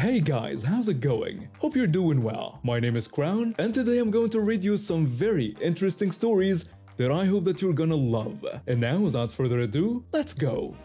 Hey guys, how's it going? Hope you're doing well. My name is Crown, and today I'm going to read you some very interesting stories that I hope that you're gonna love. And now, without further ado, let's go!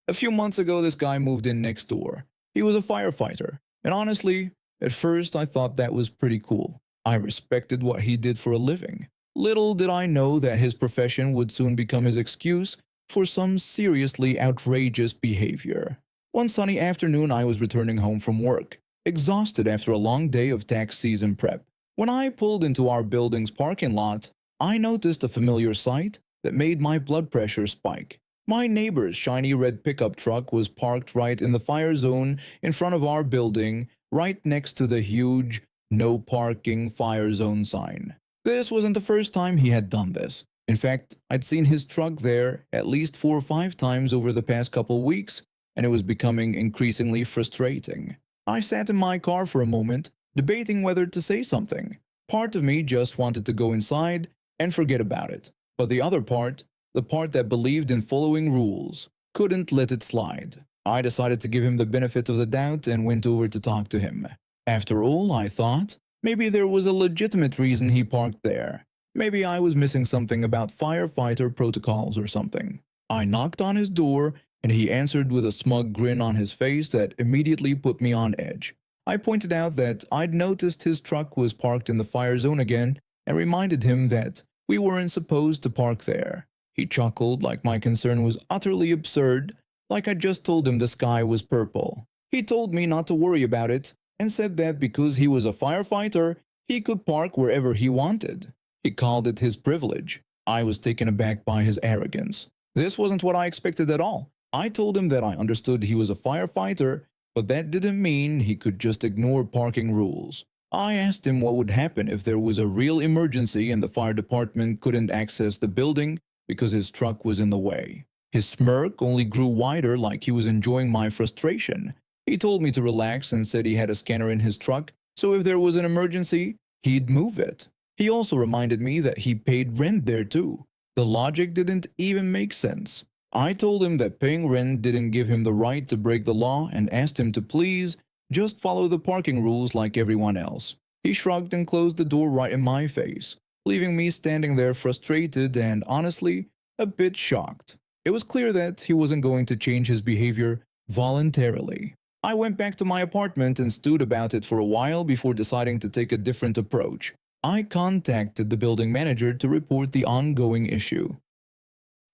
A few months ago, this guy moved in next door. He was a firefighter, and honestly, at first I thought that was pretty cool. I respected what he did for a living. Little did I know that his profession would soon become his excuse for some seriously outrageous behavior. One sunny afternoon, I was returning home from work, exhausted after a long day of tax season prep. When I pulled into our building's parking lot, I noticed a familiar sight that made my blood pressure spike. My neighbor's shiny red pickup truck was parked right in the fire zone in front of our building, right next to the huge "No Parking Fire Zone" sign. This wasn't the first time he had done this. In fact, I'd seen his truck there at least 4 or 5 times over the past couple weeks, and it was becoming increasingly frustrating. I sat in my car for a moment, debating whether to say something. Part of me just wanted to go inside and forget about it, but the other part, the part that believed in following rules, couldn't let it slide. I decided to give him the benefit of the doubt and went over to talk to him. After all, I thought, maybe there was a legitimate reason he parked there. Maybe I was missing something about firefighter protocols or something. I knocked on his door, and he answered with a smug grin on his face that immediately put me on edge. I pointed out that I'd noticed his truck was parked in the fire zone again and reminded him that we weren't supposed to park there. He chuckled like my concern was utterly absurd, like I just told him the sky was purple. He told me not to worry about it and said that because he was a firefighter, he could park wherever he wanted. He called it his privilege. I was taken aback by his arrogance. This wasn't what I expected at all. I told him that I understood he was a firefighter, but that didn't mean he could just ignore parking rules. I asked him what would happen if there was a real emergency and the fire department couldn't access the building because his truck was in the way. His smirk only grew wider, like he was enjoying my frustration. He told me to relax and said he had a scanner in his truck, so if there was an emergency, he'd move it. He also reminded me that he paid rent there too. The logic didn't even make sense. I told him that paying rent didn't give him the right to break the law and asked him to please just follow the parking rules like everyone else. He shrugged and closed the door right in my face, leaving me standing there frustrated and, honestly, a bit shocked. It was clear that he wasn't going to change his behavior voluntarily. I went back to my apartment and stewed about it for a while before deciding to take a different approach. I contacted the building manager to report the ongoing issue.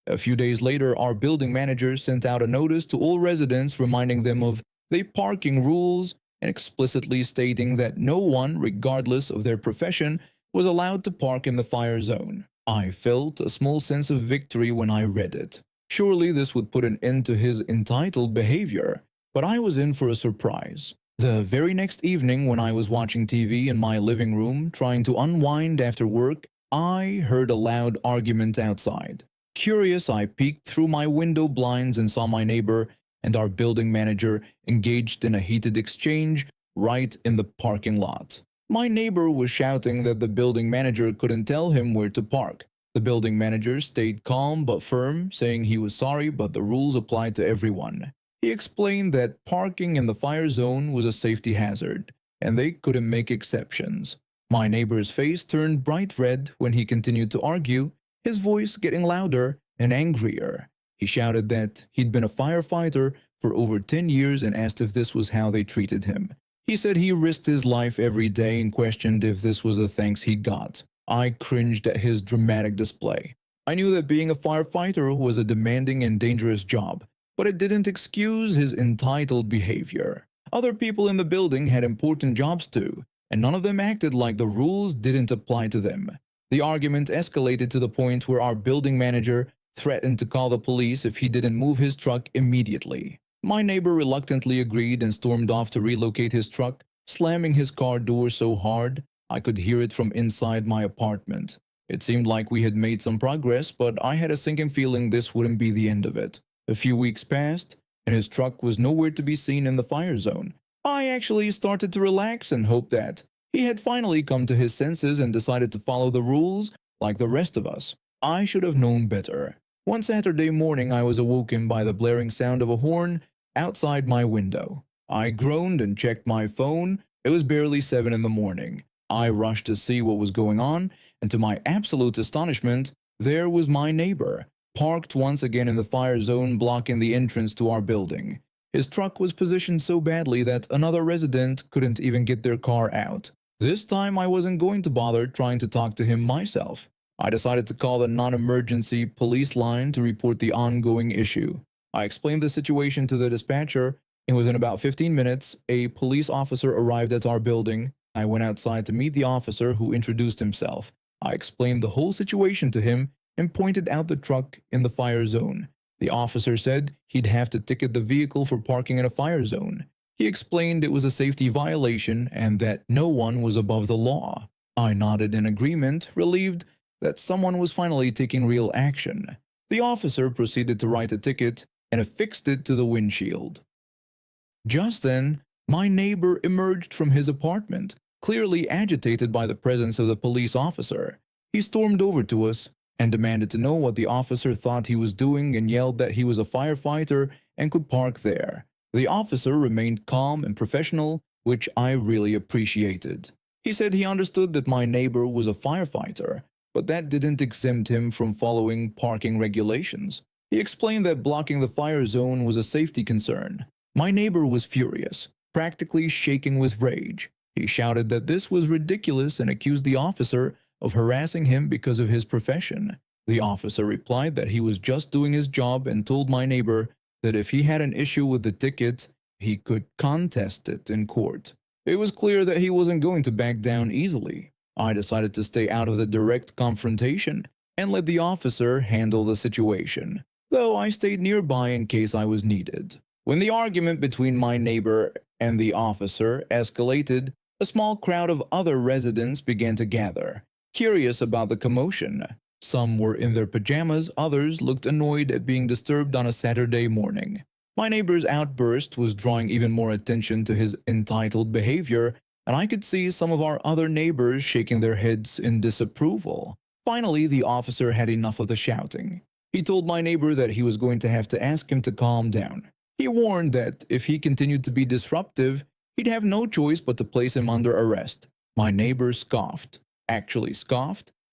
A few days later, our building manager sent out a notice to all residents reminding them of the parking rules and explicitly stating that no one, regardless of their profession, was allowed to park in the fire zone. I felt a small sense of victory when I read it. Surely this would put an end to his entitled behavior, but I was in for a surprise. The very next evening, when I was watching TV in my living room trying to unwind after work, I heard a loud argument outside. Curious, I peeked through my window blinds and saw my neighbor and our building manager engaged in a heated exchange right in the parking lot. My neighbor was shouting that the building manager couldn't tell him where to park. The building manager stayed calm but firm, saying he was sorry but the rules applied to everyone. He explained that parking in the fire zone was a safety hazard, and they couldn't make exceptions. My neighbor's face turned bright red when he continued to argue, his voice getting louder and angrier. He shouted that he'd been a firefighter for over 10 years and asked if this was how they treated him. He said he risked his life every day and questioned if this was the thanks he got. I cringed at his dramatic display. I knew that being a firefighter was a demanding and dangerous job, but it didn't excuse his entitled behavior. Other people in the building had important jobs too, and none of them acted like the rules didn't apply to them. The argument escalated to the point where our building manager threatened to call the police if he didn't move his truck immediately. My neighbor reluctantly agreed and stormed off to relocate his truck, slamming his car door so hard I could hear it from inside my apartment. It seemed like we had made some progress, but I had a sinking feeling this wouldn't be the end of it. A few weeks passed, and his truck was nowhere to be seen in the fire zone. I actually started to relax and hoped that he had finally come to his senses and decided to follow the rules like the rest of us. I should have known better. One Saturday morning, I was awoken by the blaring sound of a horn outside my window. I groaned and checked my phone. It was barely 7 in the morning. I rushed to see what was going on, and to my absolute astonishment, there was my neighbor, parked once again in the fire zone, blocking the entrance to our building. His truck was positioned so badly that another resident couldn't even get their car out. This time I wasn't going to bother trying to talk to him myself. I decided to call the non-emergency police line to report the ongoing issue. I explained the situation to the dispatcher, and within about 15 minutes, a police officer arrived at our building. I went outside to meet the officer, who introduced himself. I explained the whole situation to him and pointed out the truck in the fire zone. The officer said he'd have to ticket the vehicle for parking in a fire zone. He explained it was a safety violation and that no one was above the law. I nodded in agreement, relieved that someone was finally taking real action. The officer proceeded to write a ticket and affixed it to the windshield. Just then, my neighbor emerged from his apartment, clearly agitated by the presence of the police officer. He stormed over to us and demanded to know what the officer thought he was doing and yelled that he was a firefighter and could park there. The officer remained calm and professional, which I really appreciated. He said he understood that my neighbor was a firefighter, but that didn't exempt him from following parking regulations. He explained that blocking the fire zone was a safety concern. My neighbor was furious, practically shaking with rage. He shouted that this was ridiculous and accused the officer of harassing him because of his profession. The officer replied that he was just doing his job and told my neighbor that if he had an issue with the ticket, he could contest it in court. It was clear that he wasn't going to back down easily. I decided to stay out of the direct confrontation and let the officer handle the situation, though I stayed nearby in case I was needed. When the argument between my neighbor and the officer escalated, a small crowd of other residents began to gather, curious about the commotion. Some were in their pajamas, others looked annoyed at being disturbed on a Saturday morning. My neighbor's outburst was drawing even more attention to his entitled behavior, and I could see some of our other neighbors shaking their heads in disapproval. Finally, the officer had enough of the shouting. He told my neighbor that he was going to have to ask him to calm down. He warned that if he continued to be disruptive, he'd have no choice but to place him under arrest. My neighbor scoffed,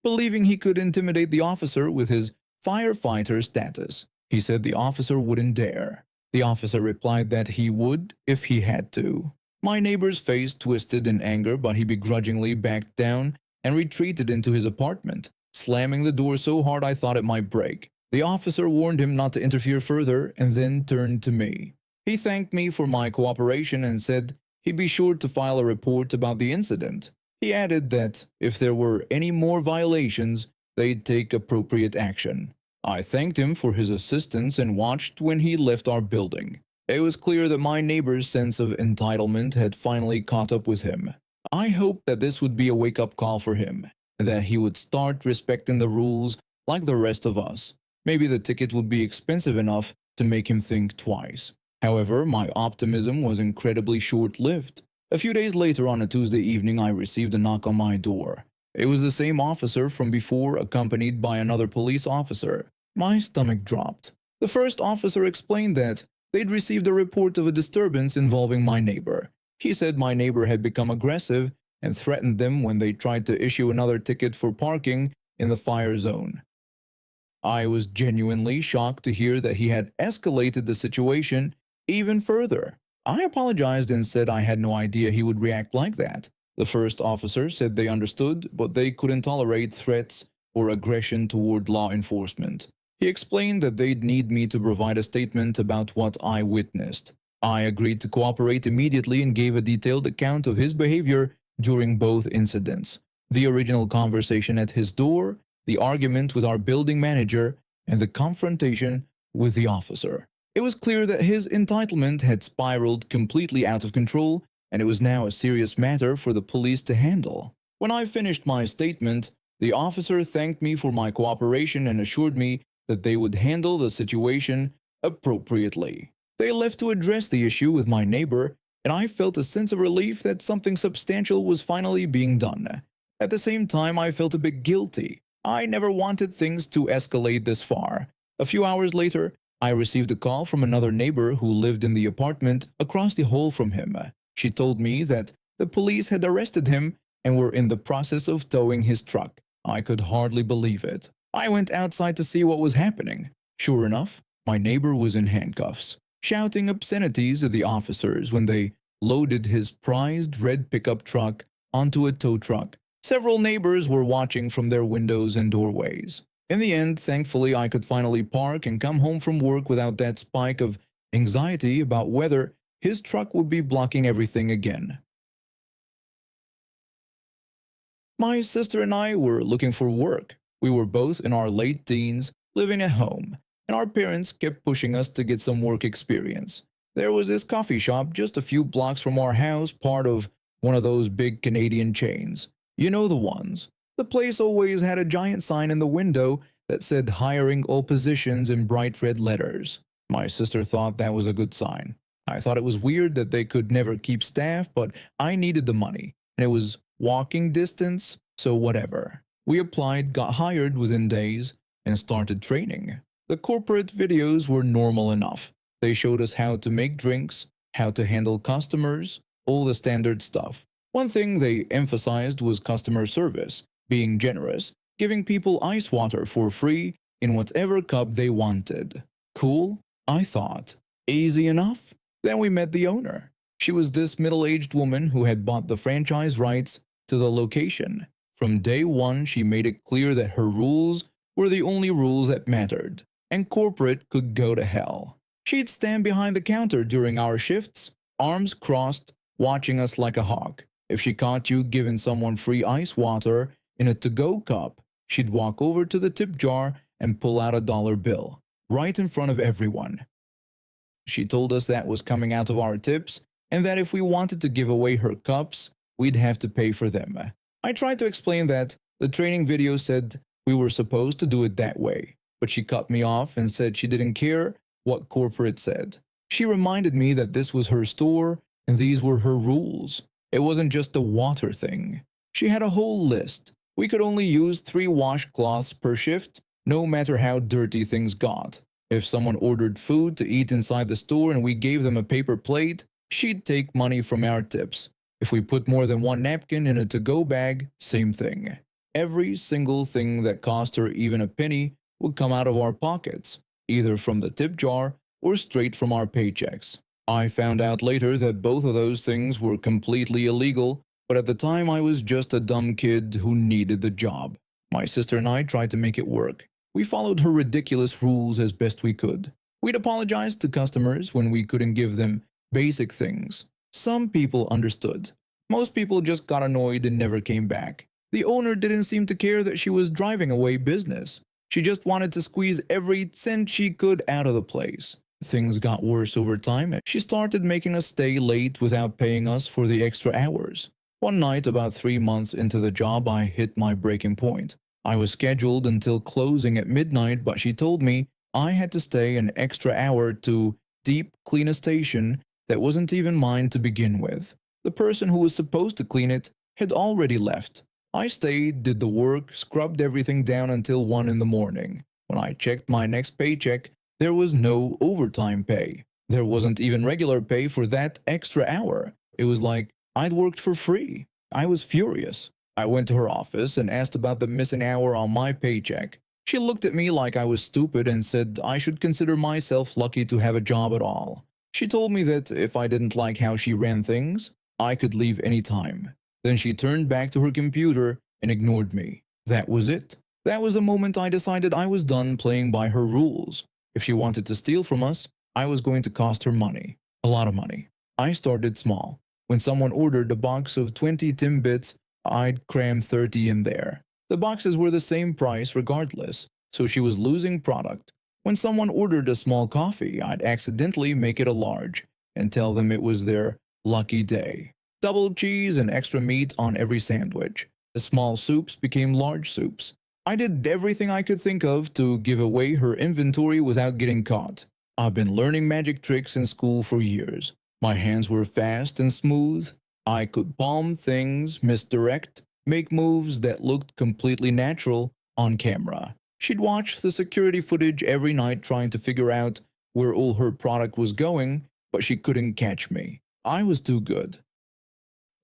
believing he could intimidate the officer with his firefighter status. He said the officer wouldn't dare. The officer replied that he would if he had to. My neighbor's face twisted in anger, but he begrudgingly backed down and retreated into his apartment, slamming the door so hard I thought it might break. The officer warned him not to interfere further and then turned to me. He thanked me for my cooperation and said he'd be sure to file a report about the incident. He added that if there were any more violations, they'd take appropriate action. I thanked him for his assistance and watched when he left our building. It was clear that my neighbor's sense of entitlement had finally caught up with him. I hoped that this would be a wake-up call for him, and that he would start respecting the rules like the rest of us. Maybe the ticket would be expensive enough to make him think twice. However, my optimism was incredibly short-lived. A few days later, on a Tuesday evening, I received a knock on my door. It was the same officer from before, accompanied by another police officer. My stomach dropped. The first officer explained that they'd received a report of a disturbance involving my neighbor. He said my neighbor had become aggressive and threatened them when they tried to issue another ticket for parking in the fire zone. I was genuinely shocked to hear that he had escalated the situation even further. I apologized and said I had no idea he would react like that. The first officer said they understood, but they couldn't tolerate threats or aggression toward law enforcement. He explained that they'd need me to provide a statement about what I witnessed. I agreed to cooperate immediately and gave a detailed account of his behavior during both incidents: the original conversation at his door, the argument with our building manager, and the confrontation with the officer. It was clear that his entitlement had spiraled completely out of control, and it was now a serious matter for the police to handle. When I finished my statement, the officer thanked me for my cooperation and assured me that they would handle the situation appropriately. They left to address the issue with my neighbor, and I felt a sense of relief that something substantial was finally being done. At the same time, I felt a bit guilty. I never wanted things to escalate this far. A few hours later, I received a call from another neighbor who lived in the apartment across the hall from him. She told me that the police had arrested him and were in the process of towing his truck. I could hardly believe it. I went outside to see what was happening. Sure enough, my neighbor was in handcuffs, shouting obscenities at the officers when they loaded his prized red pickup truck onto a tow truck. Several neighbors were watching from their windows and doorways. In the end, thankfully, I could finally park and come home from work without that spike of anxiety about whether his truck would be blocking everything again. My sister and I were looking for work. We were both in our late teens, living at home, and our parents kept pushing us to get some work experience. There was this coffee shop just a few blocks from our house, part of one of those big Canadian chains. You know the ones. The place always had a giant sign in the window that said hiring all positions in bright red letters. My sister thought that was a good sign. I thought it was weird that they could never keep staff, but I needed the money, and it was walking distance, so whatever. We applied, got hired within days, and started training. The corporate videos were normal enough. They showed us how to make drinks, how to handle customers, all the standard stuff. One thing they emphasized was customer service, being generous, giving people ice water for free in whatever cup they wanted. Cool, I thought. Easy enough? Then we met the owner. She was this middle-aged woman who had bought the franchise rights to the location. From day one, she made it clear that her rules were the only rules that mattered, and corporate could go to hell. She'd stand behind the counter during our shifts, arms crossed, watching us like a hawk. If she caught you giving someone free ice water in a to-go cup, she'd walk over to the tip jar and pull out a dollar bill, right in front of everyone. She told us that was coming out of our tips, and that if we wanted to give away her cups, we'd have to pay for them. I tried to explain that the training video said we were supposed to do it that way, but she cut me off and said she didn't care what corporate said. She reminded me that this was her store and these were her rules. It wasn't just a water thing. She had a whole list. We could only use 3 washcloths per shift, no matter how dirty things got. If someone ordered food to eat inside the store and we gave them a paper plate, she'd take money from our tips. If we put more than 1 napkin in a to-go bag, same thing. Every single thing that cost her even a penny would come out of our pockets, either from the tip jar or straight from our paychecks. I found out later that both of those things were completely illegal, but at the time I was just a dumb kid who needed the job. My sister and I tried to make it work. We followed her ridiculous rules as best we could. We'd apologize to customers when we couldn't give them basic things. Some people understood. Most people just got annoyed and never came back. The owner didn't seem to care that she was driving away business. She just wanted to squeeze every cent she could out of the place. Things got worse over time. She started making us stay late without paying us for the extra hours. One night, about 3 months into the job, I hit my breaking point. I was scheduled until closing at midnight, but she told me I had to stay an extra hour to deep clean a station that wasn't even mine to begin with. The person who was supposed to clean it had already left. I stayed, did the work, scrubbed everything down until 1 in the morning. When I checked my next paycheck, there was no overtime pay. There wasn't even regular pay for that extra hour. It was like I'd worked for free. I was furious. I went to her office and asked about the missing hour on my paycheck. She looked at me like I was stupid and said I should consider myself lucky to have a job at all. She told me that if I didn't like how she ran things, I could leave any time. Then she turned back to her computer and ignored me. That was it. That was the moment I decided I was done playing by her rules. If she wanted to steal from us, I was going to cost her money. A lot of money. I started small. When someone ordered a box of 20 Timbits, I'd cram 30 in there. The boxes were the same price regardless, so she was losing product. When someone ordered a small coffee, I'd accidentally make it a large and tell them it was their lucky day. Double cheese and extra meat on every sandwich. The small soups became large soups. I did everything I could think of to give away her inventory without getting caught. I've been learning magic tricks in school for years. My hands were fast and smooth. I could palm things, misdirect, make moves that looked completely natural on camera. She'd watch the security footage every night trying to figure out where all her product was going, but she couldn't catch me. I was too good.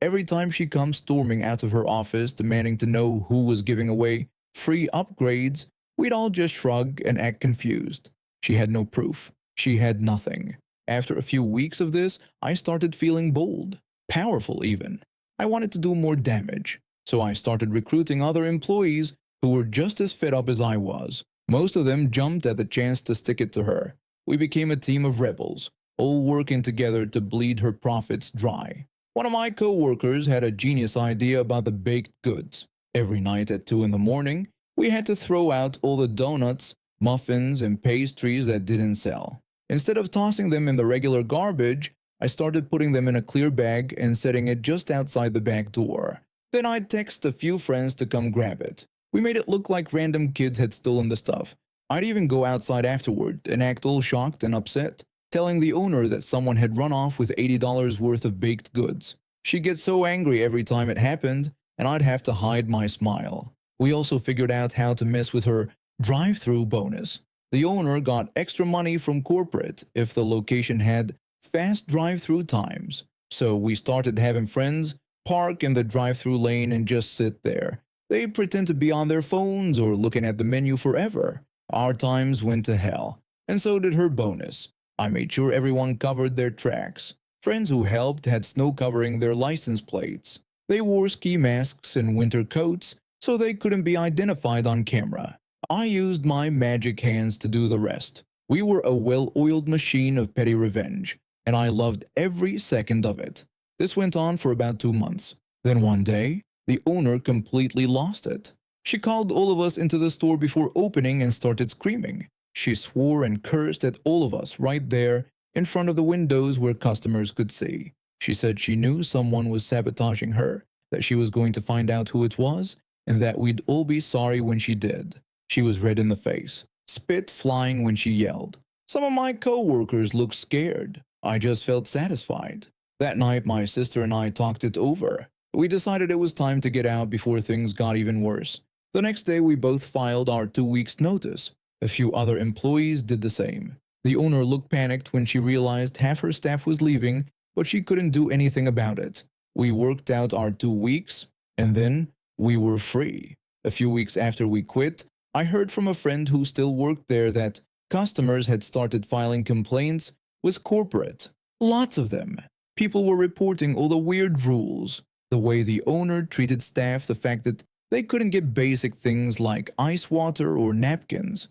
Every time she comes storming out of her office demanding to know who was giving away free upgrades, we'd all just shrug and act confused. She had no proof. She had nothing. After a few weeks of this, I started feeling bold, powerful even. I wanted to do more damage, so I started recruiting other employees who were just as fed up as I was. Most of them jumped at the chance to stick it to her. We became a team of rebels, all working together to bleed her profits dry. One of my co-workers had a genius idea about the baked goods. Every night at 2 in the morning, we had to throw out all the donuts, muffins, and pastries that didn't sell. Instead of tossing them in the regular garbage, I started putting them in a clear bag and setting it just outside the back door. Then I'd text a few friends to come grab it. We made it look like random kids had stolen the stuff. I'd even go outside afterward and act all shocked and upset, telling the owner that someone had run off with $80 worth of baked goods. She'd get so angry every time it happened, and I'd have to hide my smile. We also figured out how to mess with her drive-through bonus. The owner got extra money from corporate if the location had fast drive-through times. So we started having friends park in the drive-through lane and just sit there. They'd pretend to be on their phones or looking at the menu forever. Our times went to hell, and so did her bonus. I made sure everyone covered their tracks. Friends who helped had snow covering their license plates. They wore ski masks and winter coats so they couldn't be identified on camera. I used my magic hands to do the rest. We were a well-oiled machine of petty revenge, and I loved every second of it. This went on for about 2 months. Then one day, the owner completely lost it. She called all of us into the store before opening and started screaming. She swore and cursed at all of us right there in front of the windows where customers could see. She said she knew someone was sabotaging her, that she was going to find out who it was, and that we'd all be sorry when she did. She was red in the face, spit flying when she yelled. Some of my co-workers looked scared. I just felt satisfied. That night, my sister and I talked it over. We decided it was time to get out before things got even worse. The next day, we both filed our 2 weeks' notice. A few other employees did the same. The owner looked panicked when she realized half her staff was leaving, but she couldn't do anything about it. We worked out our 2 weeks, and then we were free. A few weeks after we quit, I heard from a friend who still worked there that customers had started filing complaints with corporate. Lots of them. People were reporting all the weird rules, the way the owner treated staff, the fact that they couldn't get basic things like ice water or napkins.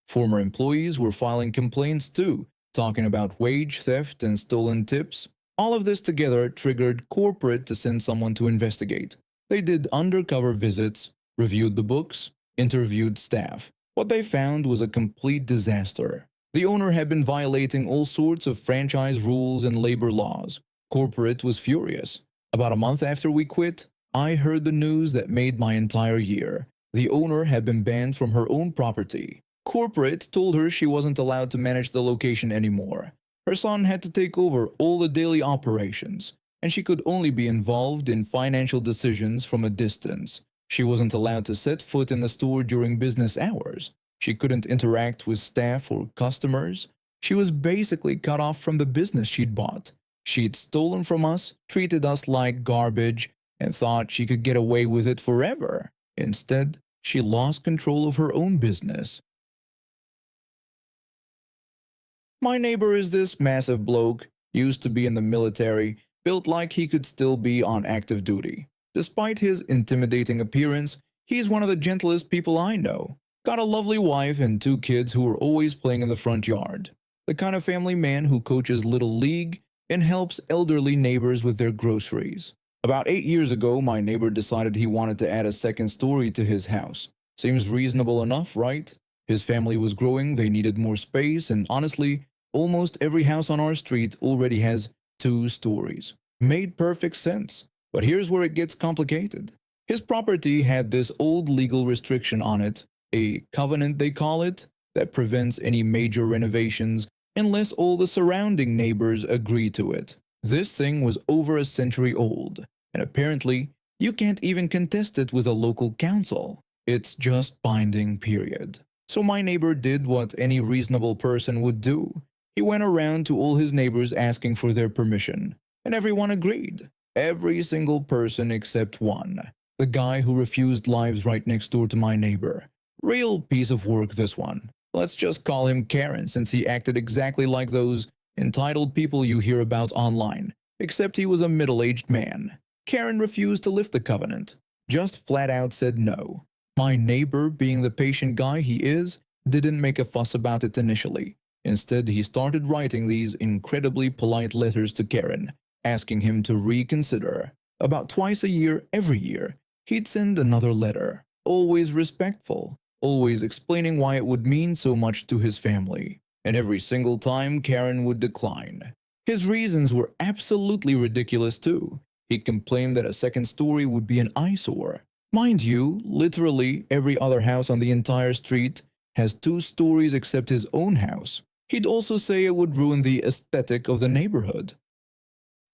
Former employees were filing complaints too, talking about wage theft and stolen tips. All of this together triggered corporate to send someone to investigate. They did undercover visits, reviewed the books, interviewed staff. What they found was a complete disaster. The owner had been violating all sorts of franchise rules and labor laws. Corporate was furious. About a month after we quit, I heard the news that made my entire year. The owner had been banned from her own property. Corporate told her she wasn't allowed to manage the location anymore. Her son had to take over all the daily operations, and she could only be involved in financial decisions from a distance. She wasn't allowed to set foot in the store during business hours. She couldn't interact with staff or customers. She was basically cut off from the business she'd bought. She'd stolen from us, treated us like garbage, and thought she could get away with it forever. Instead, she lost control of her own business. My neighbor is this massive bloke, used to be in the military, built like he could still be on active duty. Despite his intimidating appearance, he's one of the gentlest people I know. Got a lovely wife and 2 kids who are always playing in the front yard. The kind of family man who coaches Little League and helps elderly neighbors with their groceries. About 8 years ago, my neighbor decided he wanted to add a second story to his house. Seems reasonable enough, right? His family was growing, they needed more space, and honestly, almost every house on our street already has 2 stories. Made perfect sense. But here's where it gets complicated. His property had this old legal restriction on it, a covenant they call it, that prevents any major renovations unless all the surrounding neighbors agree to it. This thing was over a century old, and apparently you can't even contest it with a local council. It's just binding, period. So my neighbor did what any reasonable person would do. He went around to all his neighbors asking for their permission, and everyone agreed. Every single person except one. The guy who refused lives right next door to my neighbor. Real piece of work, this one. Let's just call him Karen, since he acted exactly like those entitled people you hear about online, except he was a middle-aged man. Karen refused to lift the covenant, just flat out said no. My neighbor, being the patient guy he is, didn't make a fuss about it initially. Instead, he started writing these incredibly polite letters to Karen, asking him to reconsider. About twice a year, every year, he'd send another letter, always respectful, always explaining why it would mean so much to his family. And every single time, Karen would decline. His reasons were absolutely ridiculous too. He complained that a second story would be an eyesore. Mind you, literally every other house on the entire street has 2 stories except his own house. He'd also say it would ruin the aesthetic of the neighborhood.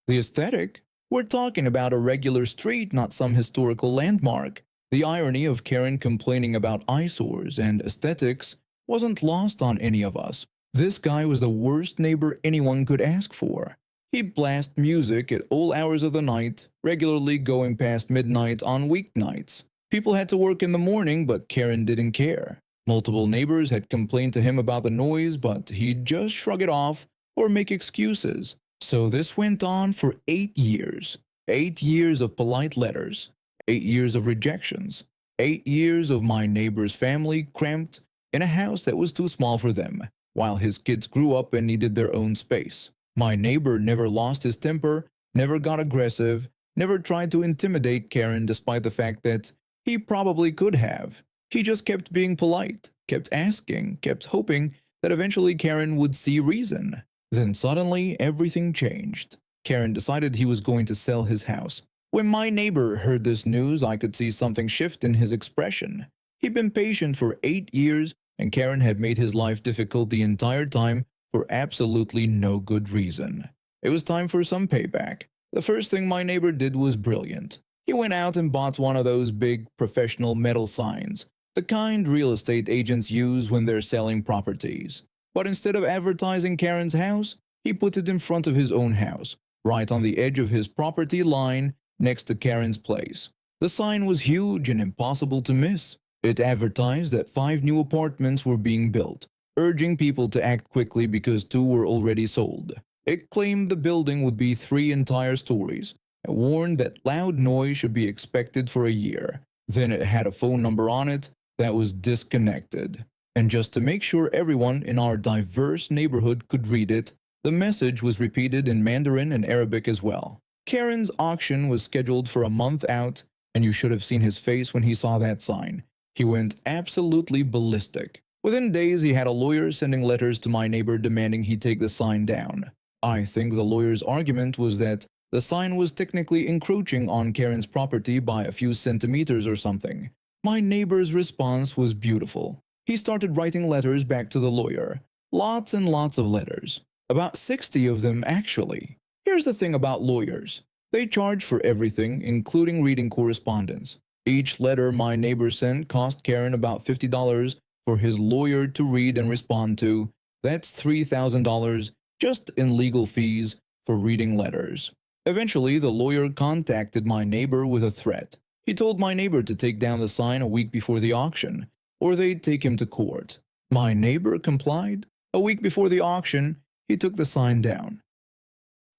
The aesthetic? We're talking about a regular street, not some historical landmark. The irony of Karen complaining about eyesores and aesthetics wasn't lost on any of us. This guy was the worst neighbor anyone could ask for. He'd blast music at all hours of the night, regularly going past midnight on weeknights. People had to work in the morning, but Karen didn't care. Multiple neighbors had complained to him about the noise, but he'd just shrug it off or make excuses. So this went on for 8 years. 8 years of polite letters. 8 years of rejections. 8 years of my neighbor's family cramped in a house that was too small for them, while his kids grew up and needed their own space. My neighbor never lost his temper, never got aggressive, never tried to intimidate Karen despite the fact that he probably could have. He just kept being polite, kept asking, kept hoping that eventually Karen would see reason. Then suddenly everything changed. Karen decided he was going to sell his house. When my neighbor heard this news, I could see something shift in his expression. He'd been patient for 8 years, and Karen had made his life difficult the entire time for absolutely no good reason. It was time for some payback. The first thing my neighbor did was brilliant. He went out and bought one of those big professional metal signs, the kind real estate agents use when they're selling properties. But instead of advertising Karen's house, he put it in front of his own house, right on the edge of his property line next to Karen's place. The sign was huge and impossible to miss. It advertised that 5 new apartments were being built, urging people to act quickly because 2 were already sold. It claimed the building would be 3 entire stories, and warned that loud noise should be expected for a year. Then it had a phone number on it that was disconnected. And just to make sure everyone in our diverse neighborhood could read it, the message was repeated in Mandarin and Arabic as well. Karen's auction was scheduled for a month out, and you should have seen his face when he saw that sign. He went absolutely ballistic. Within days, he had a lawyer sending letters to my neighbor demanding he take the sign down. I think the lawyer's argument was that the sign was technically encroaching on Karen's property by a few centimeters or something. My neighbor's response was beautiful. He started writing letters back to the lawyer. Lots and lots of letters. About 60 of them, actually. Here's the thing about lawyers. They charge for everything, including reading correspondence. Each letter my neighbor sent cost Karen about $50 for his lawyer to read and respond to. That's $3,000 just in legal fees for reading letters. Eventually, the lawyer contacted my neighbor with a threat. He told my neighbor to take down the sign a week before the auction, or they'd take him to court. My neighbor complied. A week before the auction, he took the sign down.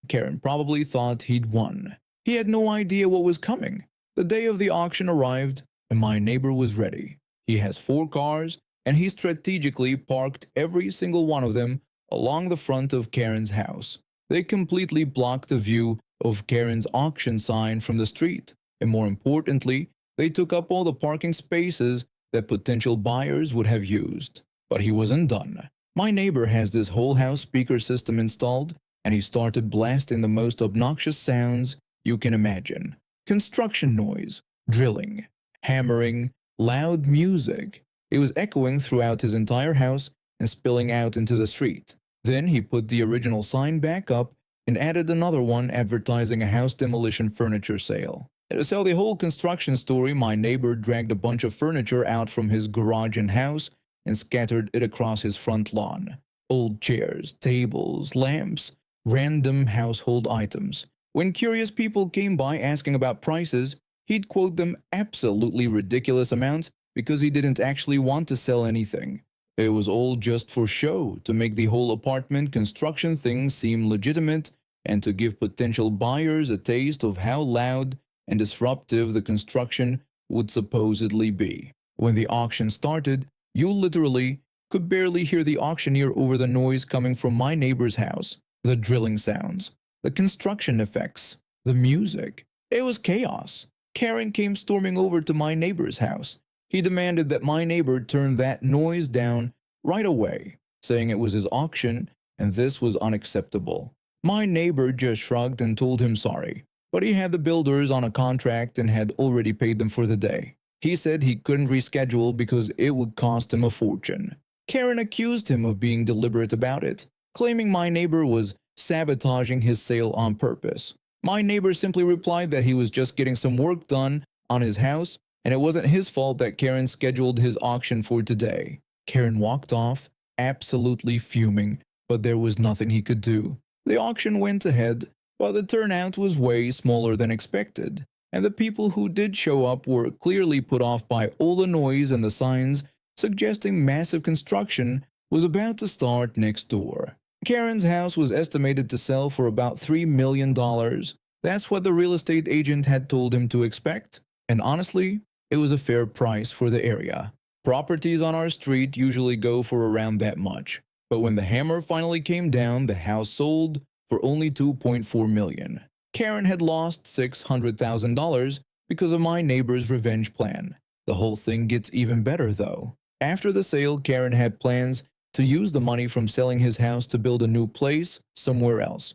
Karen probably thought he'd won. He had no idea what was coming. The day of the auction arrived, and my neighbor was ready. He has 4 cars, and he strategically parked every single one of them along the front of Karen's house. They completely blocked the view of Karen's auction sign from the street, and more importantly, they took up all the parking spaces that potential buyers would have used. But he wasn't done. My neighbor has this whole house speaker system installed, and he started blasting the most obnoxious sounds you can imagine. Construction noise, drilling, hammering, loud music. It was echoing throughout his entire house and spilling out into the street. Then he put the original sign back up and added another one advertising a house demolition furniture sale. And to tell the whole construction story, my neighbor dragged a bunch of furniture out from his garage and house and scattered it across his front lawn. Old chairs, tables, lamps, random household items. When curious people came by asking about prices, he'd quote them absolutely ridiculous amounts because he didn't actually want to sell anything. It was all just for show, to make the whole apartment construction thing seem legitimate and to give potential buyers a taste of how loud and disruptive the construction would supposedly be. When the auction started, you literally could barely hear the auctioneer over the noise coming from my neighbor's house. The drilling sounds, the construction effects, the music. It was chaos. Karen came storming over to my neighbor's house. He demanded that my neighbor turn that noise down right away, saying it was his auction and this was unacceptable. My neighbor just shrugged and told him sorry, but he had the builders on a contract and had already paid them for the day. He said he couldn't reschedule because it would cost him a fortune. Karen accused him of being deliberate about it, claiming my neighbor was sabotaging his sale on purpose. My neighbor simply replied that he was just getting some work done on his house and it wasn't his fault that Karen scheduled his auction for today. Karen walked off, absolutely fuming, but there was nothing he could do. The auction went ahead, but the turnout was way smaller than expected, and the people who did show up were clearly put off by all the noise and the signs suggesting massive construction was about to start next door. Karen's house was estimated to sell for about $3 million. That's what the real estate agent had told him to expect, and honestly, it was a fair price for the area. Properties on our street usually go for around that much, but when the hammer finally came down, the house sold for only $2.4 million. Karen had lost $600,000 because of my neighbor's revenge plan. The whole thing gets even better though. After the sale, Karen had plans to use the money from selling his house to build a new place somewhere else.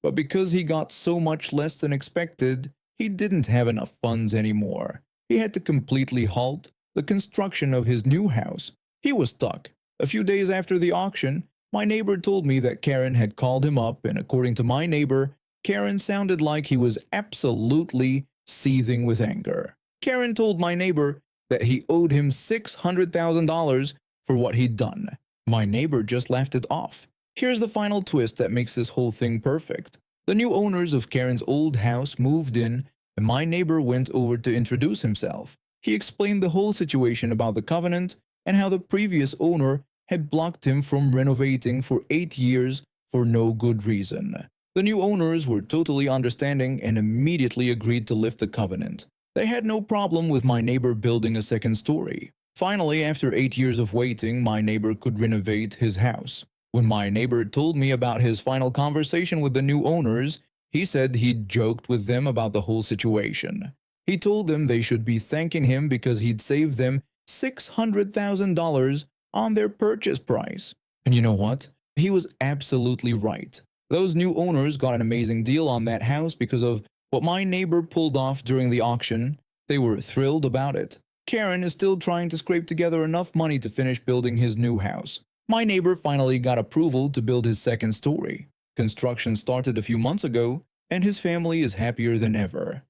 But because he got so much less than expected, he didn't have enough funds anymore. He had to completely halt the construction of his new house. He was stuck. A few days after the auction, my neighbor told me that Karen had called him up, and according to my neighbor, Karen sounded like he was absolutely seething with anger. Karen told my neighbor that he owed him $600,000 for what he'd done. My neighbor just laughed it off. Here's the final twist that makes this whole thing perfect. The new owners of Karen's old house moved in, and my neighbor went over to introduce himself. He explained the whole situation about the covenant and how the previous owner had blocked him from renovating for 8 years for no good reason. The new owners were totally understanding and immediately agreed to lift the covenant. They had no problem with my neighbor building a second story. Finally, after 8 years of waiting, my neighbor could renovate his house. When my neighbor told me about his final conversation with the new owners, he said he'd joked with them about the whole situation. He told them they should be thanking him because he'd saved them $600,000 on their purchase price. And you know what? He was absolutely right. Those new owners got an amazing deal on that house because of what my neighbor pulled off during the auction. They were thrilled about it. Karen is still trying to scrape together enough money to finish building his new house. My neighbor finally got approval to build his second story. Construction started a few months ago, and his family is happier than ever.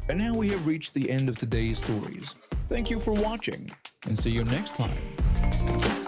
And now we have reached the end of today's stories. Thank you for watching, and see you next time.